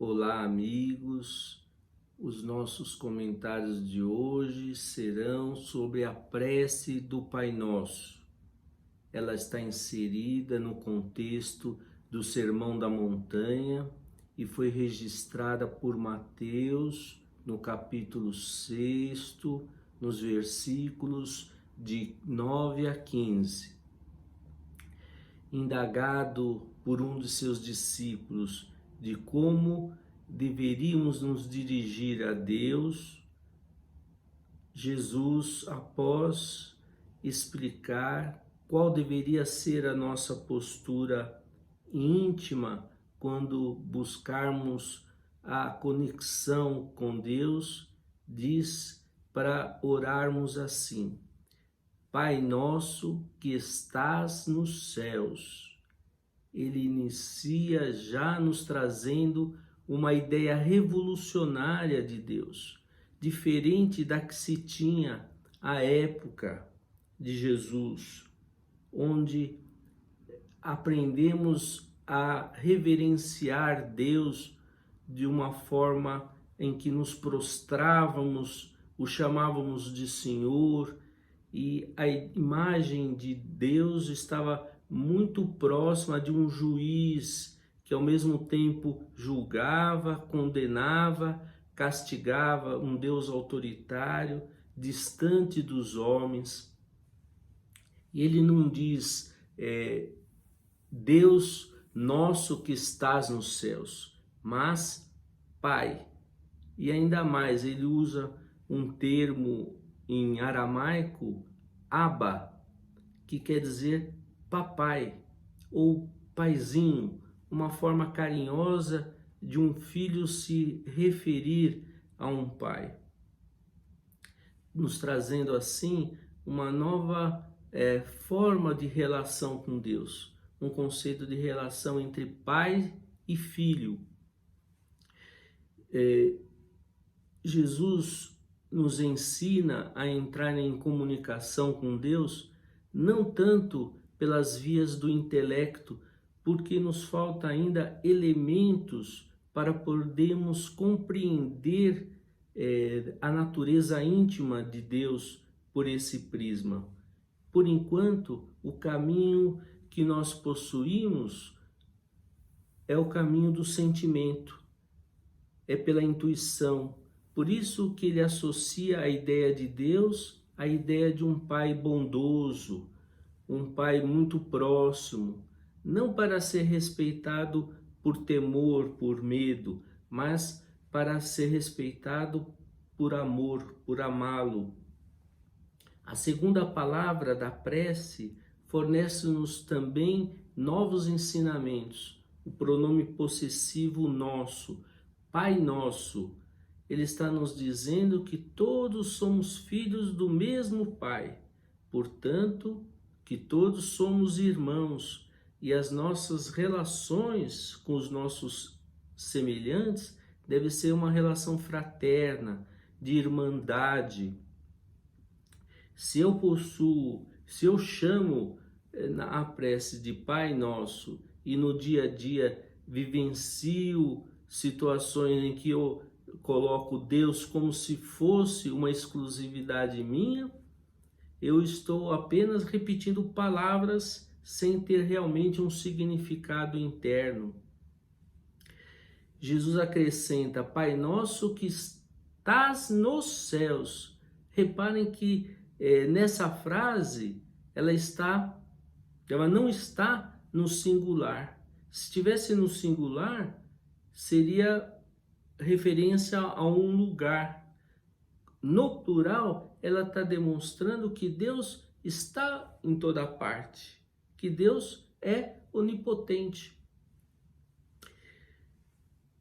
Olá, amigos. Os nossos comentários de hoje serão sobre a prece do Pai Nosso. Ela está inserida no contexto do Sermão da Montanha e foi registrada por Mateus no capítulo 6, nos versículos de 9 a 15. Indagado por um de seus discípulos de como deveríamos nos dirigir a Deus, Jesus, após explicar qual deveria ser a nossa postura íntima quando buscarmos a conexão com Deus, diz para orarmos assim: Pai nosso que estás nos céus. Ele inicia já nos trazendo uma ideia revolucionária de Deus, diferente da que se tinha à época de Jesus, onde aprendemos a reverenciar Deus de uma forma em que nos prostrávamos, o chamávamos de Senhor, e a imagem de Deus estava muito próxima de um juiz que ao mesmo tempo julgava, condenava, castigava, um Deus autoritário, distante dos homens. E ele não diz Deus nosso que estás nos céus, mas Pai. E ainda mais, ele usa um termo em aramaico, Abba, que quer dizer papai ou paizinho, uma forma carinhosa de um filho se referir a um pai, nos trazendo assim uma nova forma de relação com Deus, um conceito de relação entre pai e filho. Jesus nos ensina a entrar em comunicação com Deus, não tanto pelas vias do intelecto, porque nos falta ainda elementos para podermos compreender a natureza íntima de Deus por esse prisma. Por enquanto, o caminho que nós possuímos é o caminho do sentimento, é pela intuição. Por isso que ele associa a ideia de Deus à ideia de um pai bondoso, um pai muito próximo, não para ser respeitado por temor, por medo, mas para ser respeitado por amor, por amá-lo. A segunda palavra da prece fornece-nos também novos ensinamentos. O pronome possessivo nosso, Pai Nosso. Ele está nos dizendo que todos somos filhos do mesmo Pai. Portanto, que todos somos irmãos e as nossas relações com os nossos semelhantes deve ser uma relação fraterna, de irmandade. Se eu chamo na prece de Pai Nosso e no dia a dia vivencio situações em que eu coloco Deus como se fosse uma exclusividade minha, eu estou apenas repetindo palavras sem ter realmente um significado interno. Jesus acrescenta, Pai Nosso que estás nos céus. Reparem que nessa frase ela não está no singular. Se estivesse no singular, seria referência a um lugar. No plural, ela está demonstrando que Deus está em toda parte, que Deus é onipotente.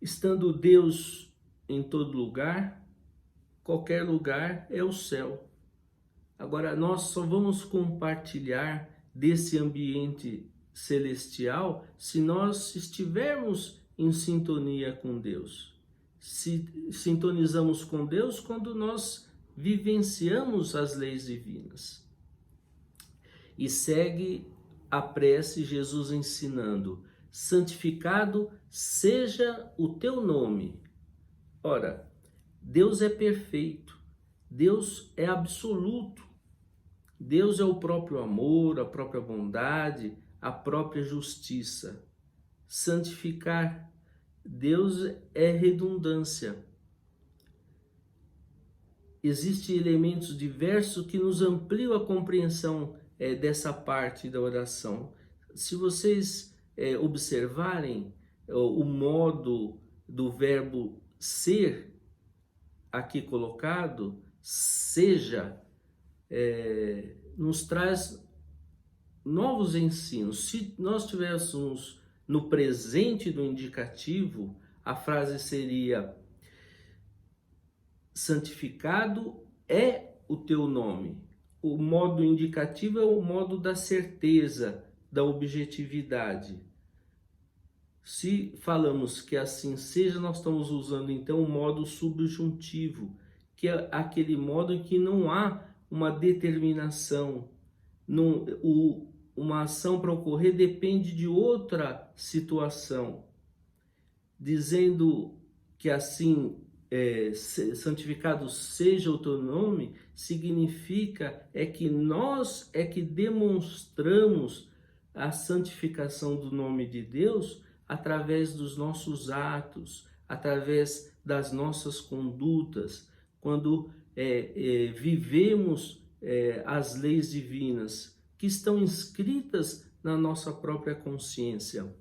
Estando Deus em todo lugar, qualquer lugar é o céu. Agora, nós só vamos compartilhar desse ambiente celestial se nós estivermos em sintonia com Deus. Se sintonizamos com Deus quando nós vivenciamos as leis divinas. E segue a prece Jesus ensinando, santificado seja o teu nome. Ora, Deus é perfeito, Deus é absoluto, Deus é o próprio amor, a própria bondade, a própria justiça. Santificar, Deus é redundância. Existem elementos diversos que nos ampliam a compreensão dessa parte da oração. Se vocês observarem o modo do verbo ser aqui colocado, seja, nos traz novos ensinos. Se nós tivéssemos no presente do indicativo, a frase seria: santificado é o teu nome. O modo indicativo é o modo da certeza, da objetividade. Se falamos que assim seja, nós estamos usando então o modo subjuntivo, que é aquele modo em que não há uma determinação, uma ação para ocorrer depende de outra situação. Dizendo que assim, santificado seja o teu nome, significa que nós que demonstramos a santificação do nome de Deus através dos nossos atos, através das nossas condutas, quando vivemos as leis divinas que estão inscritas na nossa própria consciência.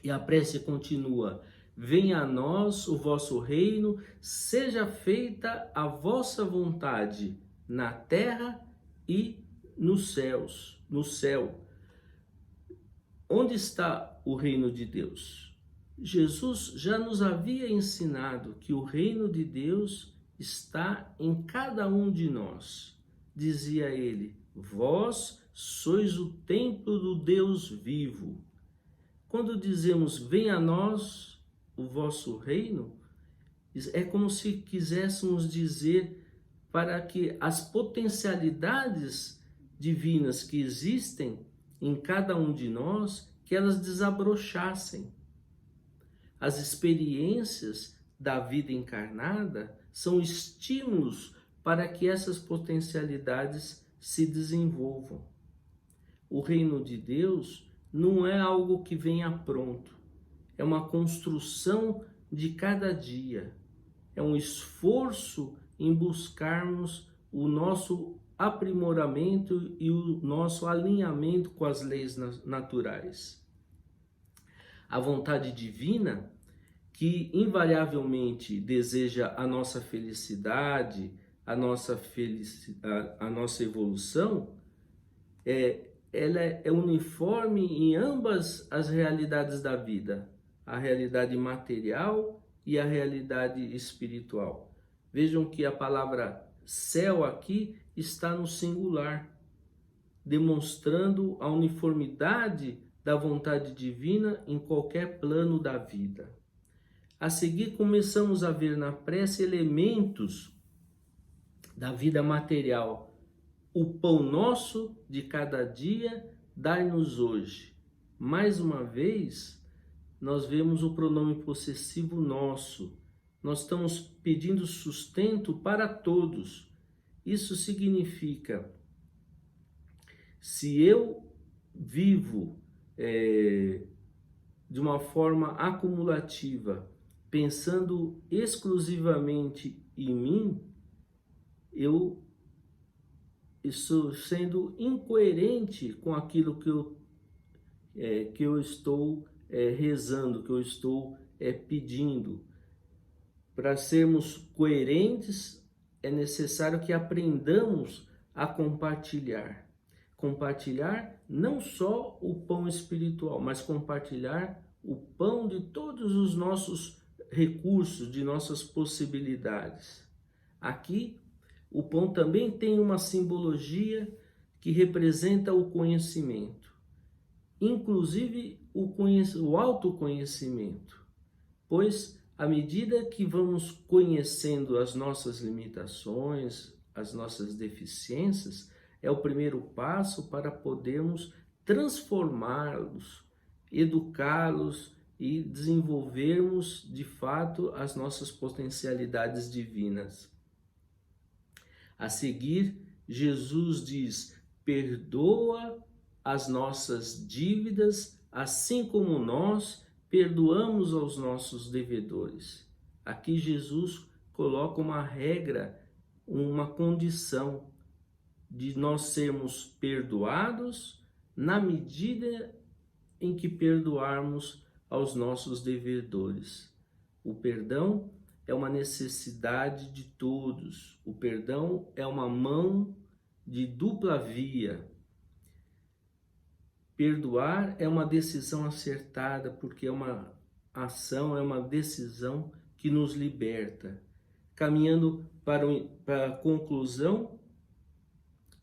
E a prece continua: venha a nós o vosso reino, seja feita a vossa vontade, na terra e nos céus, no céu. Onde está o reino de Deus? Jesus já nos havia ensinado que o reino de Deus está em cada um de nós. Dizia ele: vós sois o templo do Deus vivo. Quando dizemos venha a nós o vosso reino, é como se quiséssemos dizer para que as potencialidades divinas que existem em cada um de nós, que elas desabrochassem. As experiências da vida encarnada são estímulos para que essas potencialidades se desenvolvam. O reino de Deus não é algo que venha pronto, é uma construção de cada dia, é um esforço em buscarmos o nosso aprimoramento e o nosso alinhamento com as leis naturais. A vontade divina, que invariavelmente deseja a nossa felicidade, a nossa evolução, ela é uniforme em ambas as realidades da vida, a realidade material e a realidade espiritual. Vejam que a palavra céu aqui está no singular, demonstrando a uniformidade da vontade divina em qualquer plano da vida. A seguir, começamos a ver na prece elementos da vida material. O pão nosso de cada dia, dai-nos hoje. Mais uma vez, nós vemos o pronome possessivo nosso. Nós estamos pedindo sustento para todos. Isso significa, se eu vivo de uma forma acumulativa, pensando exclusivamente em mim, eu estou sendo incoerente com aquilo que eu estou rezando, que eu estou pedindo. Para sermos coerentes, é necessário que aprendamos a compartilhar. Compartilhar não só o pão espiritual, mas compartilhar o pão de todos os nossos recursos, de nossas possibilidades. Aqui, o pão também tem uma simbologia que representa o conhecimento, inclusive o autoconhecimento, pois à medida que vamos conhecendo as nossas limitações, as nossas deficiências, é o primeiro passo para podermos transformá-los educá-los e desenvolvermos de fato as nossas potencialidades divinas. A seguir, Jesus diz: perdoa as nossas dívidas, assim como nós perdoamos aos nossos devedores. Aqui Jesus coloca uma regra, uma condição de nós sermos perdoados na medida em que perdoarmos aos nossos devedores. O perdão é uma necessidade de todos. O perdão é uma mão de dupla via. Perdoar é uma decisão acertada, porque é uma ação, é uma decisão que nos liberta. Caminhando para a conclusão,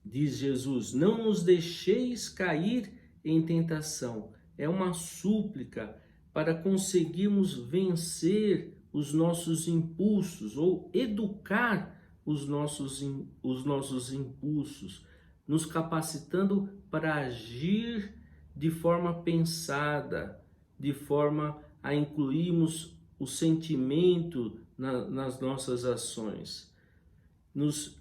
diz Jesus: não nos deixeis cair em tentação. É uma súplica para conseguirmos vencer os nossos impulsos ou educar os nossos impulsos, nos capacitando para agir de forma pensada, de forma a incluirmos o sentimento nas nossas ações, nos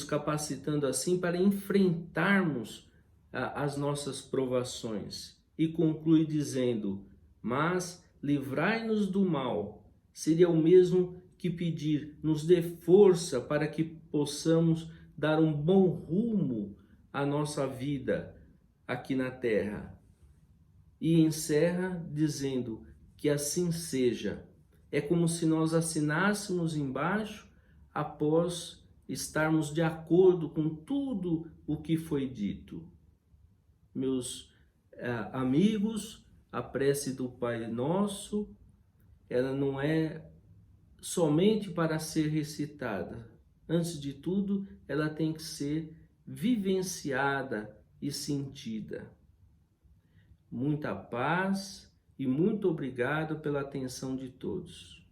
capacitando assim para enfrentarmos as nossas provações. E conclui dizendo: mas livrai-nos do mal. Seria o mesmo que pedir: nos dê força para que possamos dar um bom rumo à nossa vida aqui na terra. E encerra dizendo que assim seja. É como se nós assinássemos embaixo após estarmos de acordo com tudo o que foi dito. Meus amigos, a prece do Pai Nosso, ela não é somente para ser recitada. Antes de tudo, ela tem que ser vivenciada e sentida. Muita paz e muito obrigado pela atenção de todos.